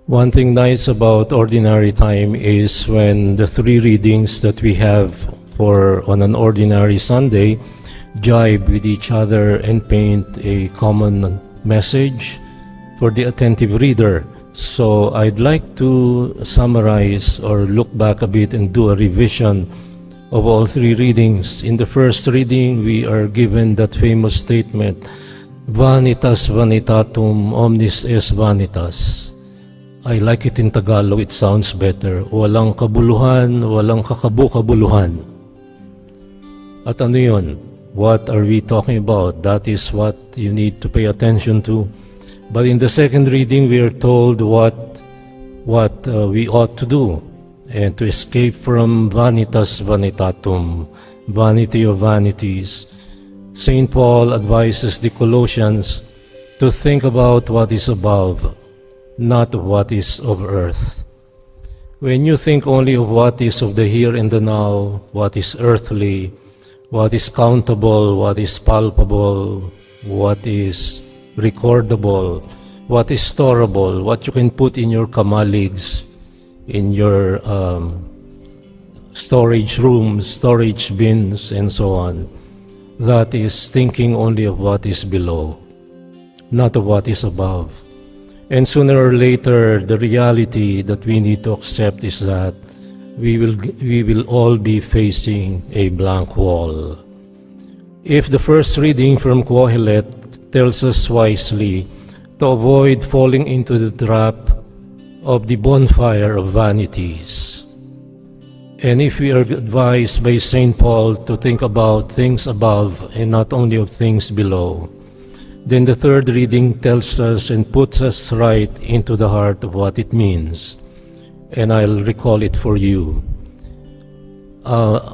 One thing nice about ordinary time is when the three readings that we have on an ordinary Sunday jibe with each other and paint a common message for the attentive reader. So I'd like to summarize or look back a bit and do a revision of all three readings. In the first reading, we are given that famous statement, Vanitas vanitatum omnis es vanitas. I like it in Tagalog, it sounds better. Walang kabuluhan, walang kakabu-kabuluhan. At ano yun? What are we talking about? That is what you need to pay attention to. But in the second reading, we are told what we ought to do and to escape from vanitas vanitatum, vanity of vanities. St. Paul advises the Colossians to think about what is above, not what is of earth. When you think only of what is of the here and the now, what is earthly, what is countable, what is palpable, what is recordable, what is storable, what you can put in your kamaligs, in your storage rooms, storage bins, and so on. That is thinking only of what is below, not of what is above. And sooner or later, the reality that we need to accept is that we will all be facing a blank wall. If the first reading from Kohelet tells us wisely to avoid falling into the trap of the bonfire of vanities, and if we are advised by St. Paul to think about things above and not only of things below, then the third reading tells us and puts us right into the heart of what it means. And I'll recall it for you.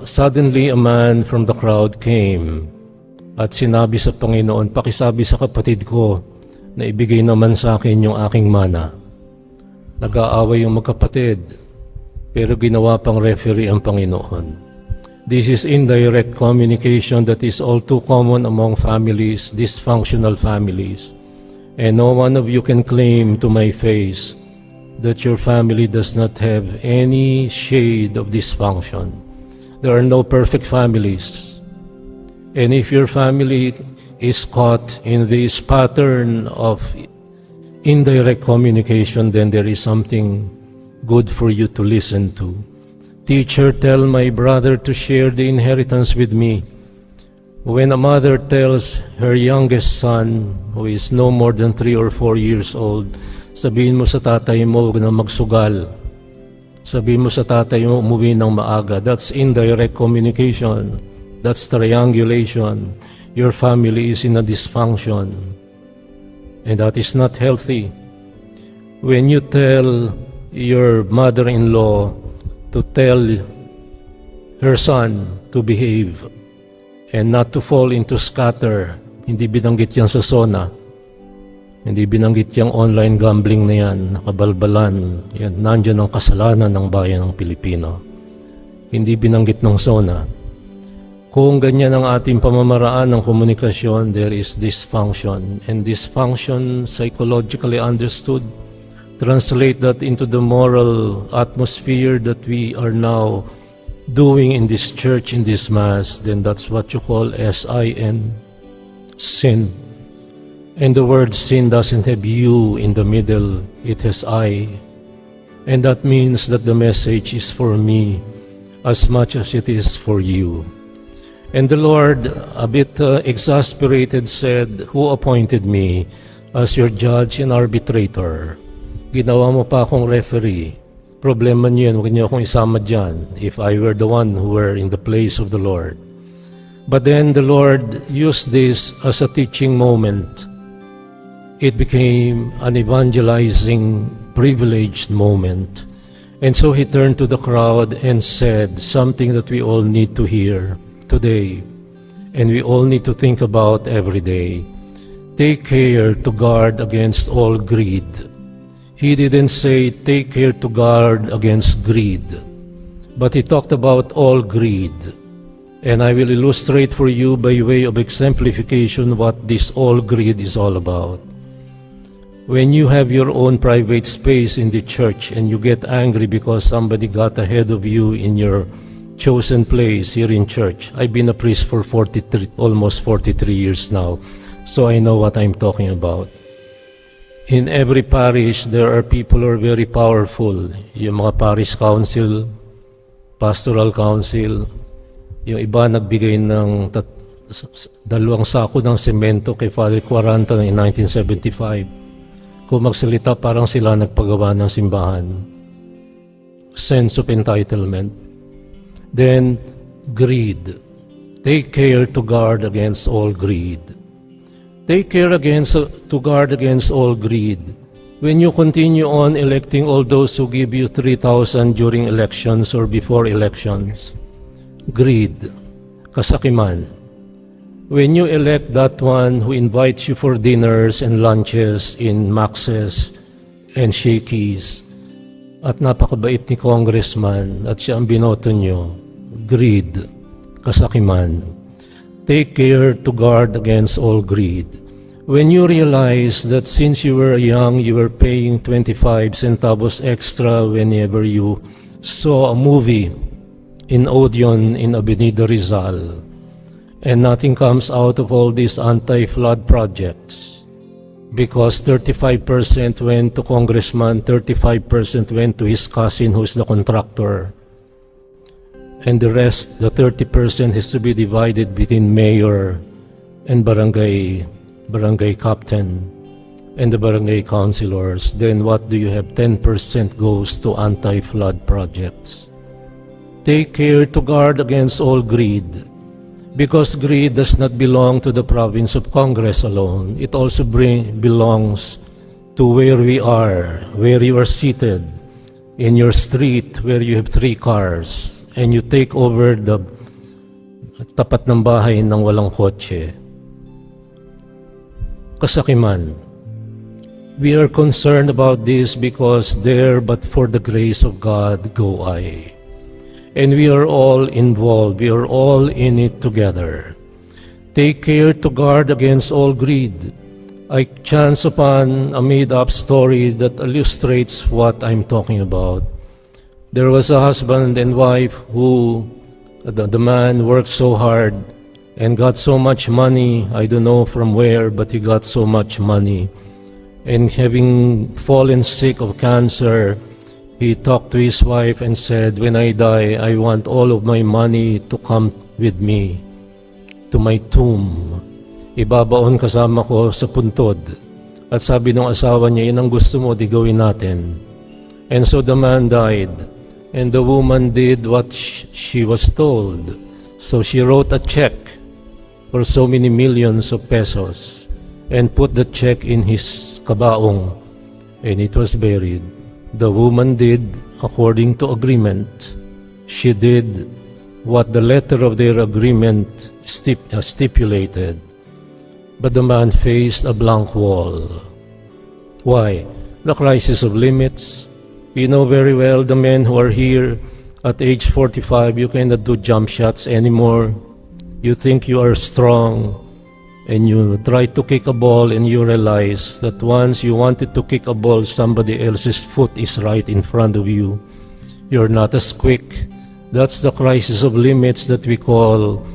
Suddenly a man from the crowd came at sinabi sa Panginoon, pakisabi sa kapatid ko na ibigay naman sa akin yung aking mana. Nag-aaway yung magkapatid, pero ginawa pang referee ang Panginoon. This is indirect communication that is all too common among families, dysfunctional families. And no one of you can claim to my face that your family does not have any shade of dysfunction. There are no perfect families. And if your family is caught in this pattern of indirect communication, then there is something good for you to listen to. Teacher, tell my brother to share the inheritance with me. When a mother tells her youngest son, who is no more than 3 or 4 years old, sabihin mo sa tatay mo, huwag na magsugal. Sabihin mo sa tatay mo, umuwi ng maaga. That's indirect communication. That's triangulation. Your family is in a dysfunction. And that is not healthy. When you tell your mother-in-law to tell her son to behave and not to fall into scatter, hindi binanggit yan sa SONA, hindi binanggit yung online gambling na yan, nakabalbalan, yan, nandiyan ang kasalanan ng bayan ng Pilipino. Hindi binanggit ng SONA. Kung ganyan ang ating pamamaraan ng komunikasyon, there is dysfunction. And dysfunction, psychologically understood, translate that into the moral atmosphere that we are now doing in this church, in this Mass, then that's what you call S-I-N, sin. And the word sin doesn't have you in the middle, it has I. And that means that the message is for me as much as it is for you. And the Lord, a bit exasperated, said, "Who appointed me as your judge and arbitrator?" Ginawa mo pa akong referee. Problema niyo yan, huwag niyo akong isama dyan if I were the one who were in the place of the Lord. But then the Lord used this as a teaching moment. It became an evangelizing, privileged moment. And so he turned to the crowd and said something that we all need to hear today, and we all need to think about every day. Take care to guard against all greed. He didn't say, take care to guard against greed, but he talked about all greed. And I will illustrate for you by way of exemplification what this all greed is all about. When you have your own private space in the church and you get angry because somebody got ahead of you in your chosen place here in church. I've been a priest for almost 43 years now, so I know what I'm talking about. In every parish, there are people who are very powerful. Yung mga parish council, pastoral council, yung iba nagbigay ng 2 sako ng semento kay Father Quaranta in 1975. Kung magsalita, parang sila nagpagawa ng simbahan. Sense of entitlement. Then, greed. Take care to guard against all greed. Take care to guard against all greed. When you continue on electing all those who give you 3,000 during elections or before elections, greed, kasakiman. When you elect that one who invites you for dinners and lunches in Maxes and Shakey's, at napakabait ni congressman at siya ang binoto nyo, greed, kasakiman. Take care to guard against all greed. When you realize that since you were young, you were paying 25 centavos extra whenever you saw a movie in Odeon in Avenida Rizal, and nothing comes out of all these anti-flood projects because 35% went to congressman, 35% went to his cousin who's the contractor, and the rest, the 30%, has to be divided between mayor and barangay captain and the barangay councilors. Then what do you have? 10% goes to anti-flood projects. Take care to guard against all greed, because greed does not belong to the province of Congress alone. It also belongs to where we are, where you are seated, in your street where you have 3 cars, and you take over the tapat ng bahay ng walang kotse. Kasakiman. We are concerned about this because there but for the grace of God go I. And we are all involved. We are all in it together. Take care to guard against all greed. I chance upon a made-up story that illustrates what I'm talking about. There was a husband and wife who, the man worked so hard and got so much money. I don't know from where, but he got so much money. And having fallen sick of cancer, he talked to his wife and said, "When I die, I want all of my money to come with me to my tomb. Ibabaon kasama ko sa puntod." At sabi ng asawa niya, "Yun ang gusto mo, di gawin natin." And so the man died, and the woman did what she was told. So she wrote a check for so many millions of pesos and put the check in his kabaong, and it was buried. The woman did according to agreement. She did what the letter of their agreement stipulated. But the man faced a blank wall. Why? The crisis of limits. You know very well, the men who are here at age 45, you cannot do jump shots anymore. You think you are strong, and you try to kick a ball and you realize that once you wanted to kick a ball, somebody else's foot is right in front of you. You're not as quick. That's the crisis of limits that we call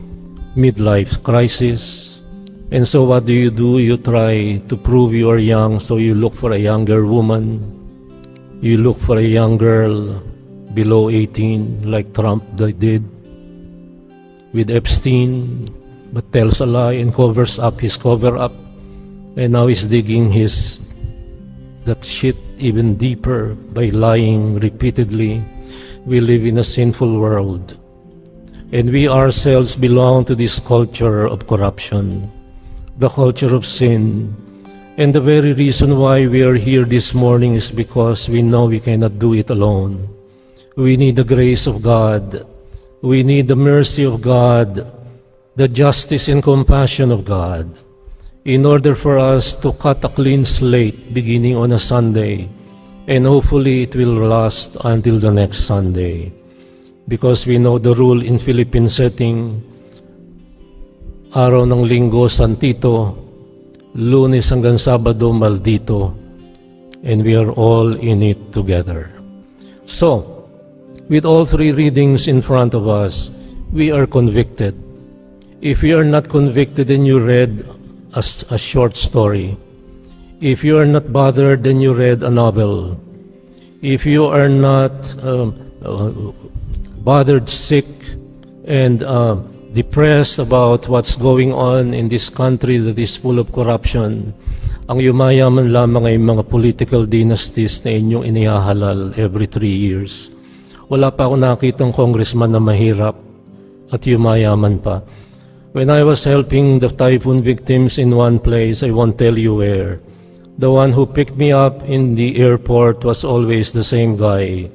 midlife crisis. And so what do? You try to prove you are young, so you look for a younger woman. You look for a young girl below 18, like Trump did with Epstein, but tells a lie and covers up his cover-up, and now he's digging that shit even deeper by lying repeatedly. We live in a sinful world, and we ourselves belong to this culture of corruption, the culture of sin. And the very reason why we are here this morning is because we know we cannot do it alone. We need the grace of God. We need the mercy of God, the justice and compassion of God, in order for us to cut a clean slate beginning on a Sunday, and hopefully it will last until the next Sunday. Because we know the rule in Philippine setting, araw ng linggo, santito, Lunes hanggang Sabado, maldito, and we are all in it together. So, with all three readings in front of us, we are convicted. If you are not convicted, then you read a short story. If you are not bothered, then you read a novel. If you are not bothered, sick, and depressed about what's going on in this country that is full of corruption, ang yumayaman lamang ay mga political dynasties na inyong inihahalal every 3 years. Wala pa ako nakitang congressman na mahirap at yumayaman pa. When I was helping the typhoon victims in one place, I won't tell you where, the one who picked me up in the airport was always the same guy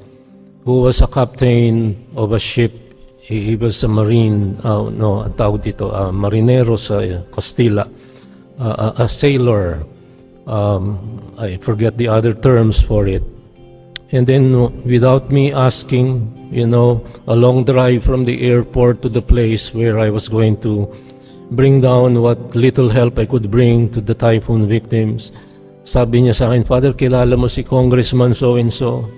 who was a captain of a ship. He was a marine, ang tawag dito, marinero sa Castilla, a sailor. I forget the other terms for it. And then without me asking, a long drive from the airport to the place where I was going to bring down what little help I could bring to the typhoon victims. Sabi niya sa akin, Father, kilala mo si Congressman so-and-so?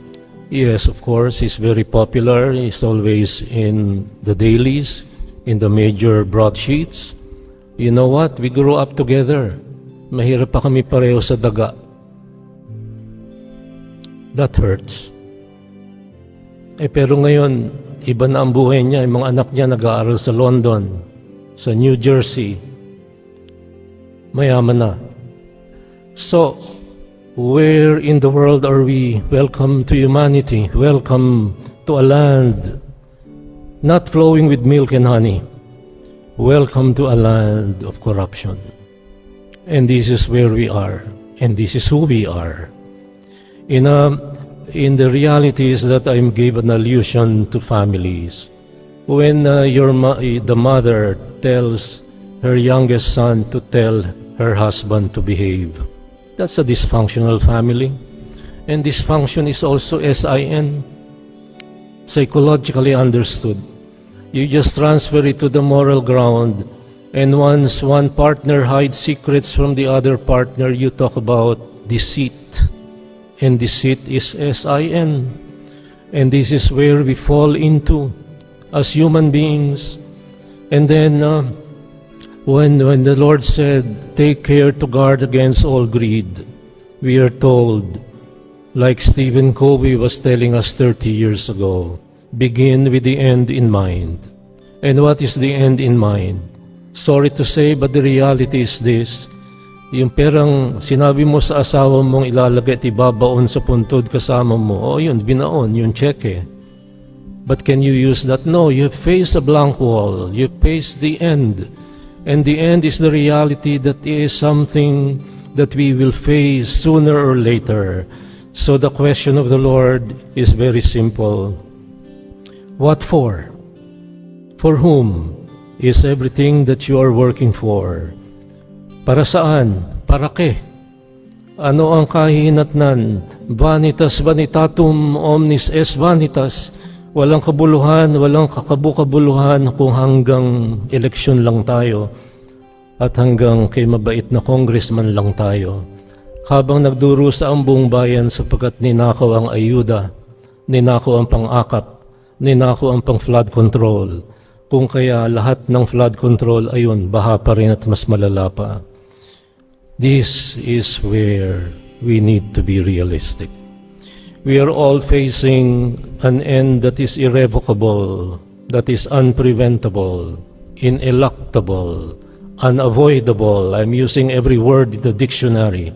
Yes, of course, he's very popular. He's always in the dailies, in the major broadsheets. You know what? We grew up together. Mahirap pa kami pareho sa daga. That hurts. Pero ngayon, iba na ang buhay niya. Yung mga anak niya nag-aaral sa London, sa New Jersey. Mayaman na. So, where in the world are we? Welcome to humanity. Welcome to a land not flowing with milk and honey. Welcome to a land of corruption. And this is where we are. And this is who we are. In the reality is that I gave an allusion to families. When the mother tells her youngest son to tell her husband to behave, that's a dysfunctional family. And dysfunction is also SIN, psychologically understood. You just transfer it to the moral ground, and once one partner hides secrets from the other partner, you talk about deceit. And deceit is SIN. And this is where we fall into as human beings. And then when the Lord said, take care to guard against all greed, we are told, like Stephen Covey was telling us 30 years ago, begin with the end in mind. And what is the end in mind? Sorry to say, but the reality is this. Yung perang sinabi mo sa asawa mong ilalagay at ibabaon sa puntod kasama mo, yun, binaon, yung cheque. But can you use that? No, you face a blank wall. You face the end. And the end is the reality that is something that we will face sooner or later. So the question of the Lord is very simple. What for? For whom is everything that you are working for? Para saan? Para ke? Ano ang kahinatnan? Vanitas vanitatum omnis es vanitas. Walang kabuluhan, walang kakabukabuluhan kung hanggang eleksyon lang tayo at hanggang kay mabait na congressman lang tayo. Habang nagdurusa ang buong bayan sapagkat ninakaw ang ayuda, ninakaw ang pang-akap, ninakaw ang pang-flood control. Kung kaya lahat ng flood control ayun, baha pa rin at mas malala pa. This is where we need to be realistic. We are all facing an end that is irrevocable, that is unpreventable, ineluctable, unavoidable. I'm using every word in the dictionary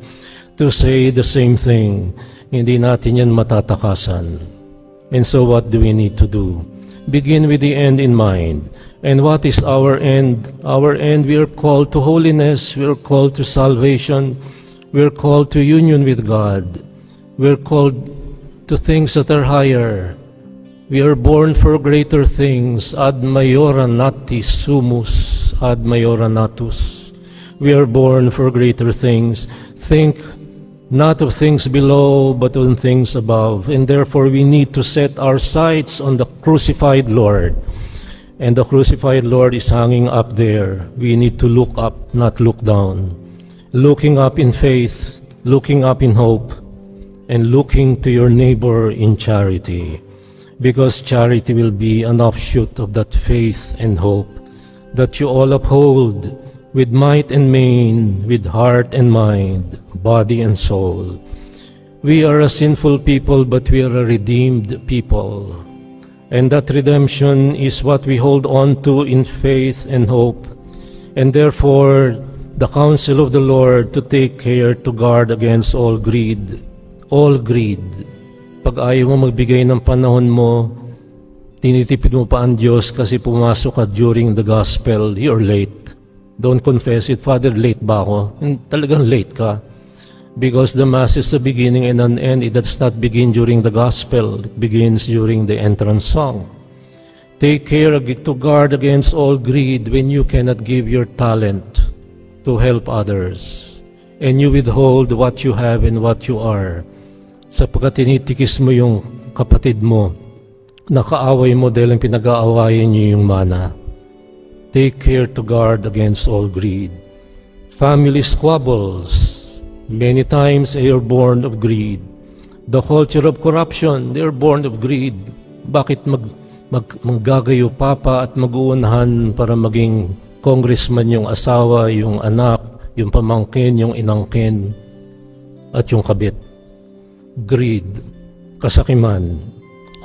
to say the same thing. Hindi natin yan matatakasan. And so what do we need to do? Begin with the end in mind. And what is our end? Our end, we are called to holiness, we are called to salvation, we are called to union with God, we are called to things that are higher. We are born for greater things, ad maiora natis sumus, ad maiora natus. We are born for greater things. Think not of things below, but on things above. And therefore we need to set our sights on the crucified Lord. And the crucified Lord is hanging up there. We need to look up, not look down. Looking up in faith, looking up in hope, and looking to your neighbor in charity, because charity will be an offshoot of that faith and hope that you all uphold with might and main, with heart and mind, body and soul. We are a sinful people, but we are a redeemed people. And that redemption is what we hold on to in faith and hope. And therefore, the counsel of the Lord to take care to guard against all greed. All greed. Pag ayaw mo magbigay ng panahon mo, tinitipid mo pa ang Diyos kasi pumasok ka during the gospel, you're late. Don't confess it, Father, late ba ako? Talagang late ka. Because the Mass is the beginning and an end. It does not begin during the gospel. It begins during the entrance song. Take care to guard against all greed when you cannot give your talent to help others. And you withhold what you have and what you are. Sapagkat tinitikis mo yung kapatid mo, nakaaway mo dahil ang pinag-aawayan niyo yung mana. Take care to guard against all greed. Family squabbles. Many times they are born of greed. The culture of corruption, they are born of greed. Bakit maggagayo papa at mag-uunahan para maging congressman yung asawa, yung anak, yung pamangkin, yung inangkin, at yung kabit? Greed, kasakiman.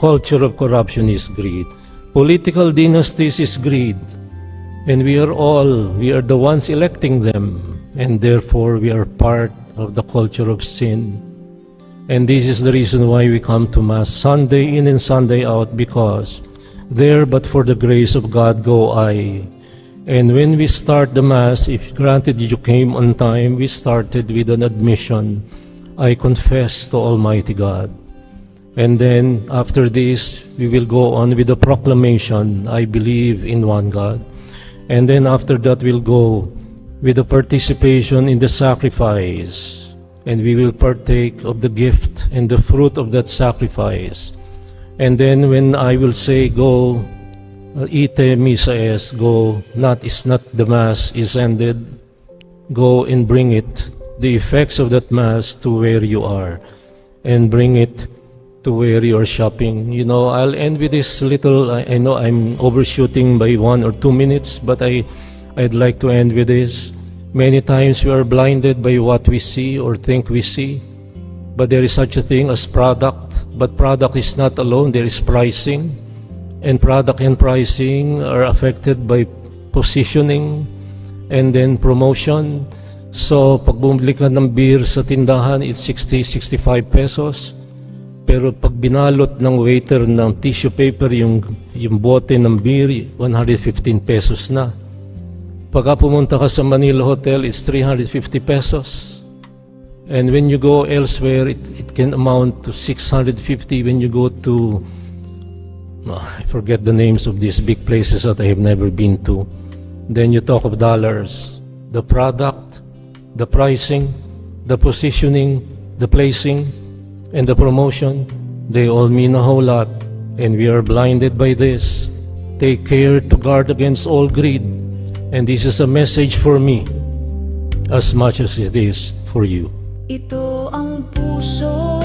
Culture of corruption is greed. Political dynasties is greed. And we are the ones electing them. And therefore, we are part of the culture of sin. And this is the reason why we come to Mass Sunday in and Sunday out, because there but for the grace of God go I. And when we start the Mass, if granted you came on time, we started with an admission, I confess to Almighty God. And then after this, we will go on with the proclamation, I believe in one God. And then after that, we'll go with the participation in the sacrifice, and we will partake of the gift and the fruit of that sacrifice. And then when I will say, go, ite missa es, go, is not the Mass is ended, go and bring it, the effects of that Mass to where you are, and bring it to where you are shopping. You know, I'll end with this little, I know I'm overshooting by 1 or 2 minutes, but I'd like to end with this. Many times we are blinded by what we see or think we see, but there is such a thing as product. But product is not alone, there is pricing. And product and pricing are affected by positioning and then promotion. So pag bumili ka ng beer sa tindahan, it's 60-65 pesos. Pero pag binalot ng waiter ng tissue paper yung bote ng beer, 115 pesos na. Pagka pumunta ka sa Manila Hotel, it's 350 pesos. And when you go elsewhere, it can amount to 650 when you go to, I forget the names of these big places that I have never been to. Then you talk of dollars. The product, the pricing, the positioning, the placing, and the promotion, they all mean a whole lot. And we are blinded by this. Take care to guard against all greed. And this is a message for me as much as it is for you. Ito ang puso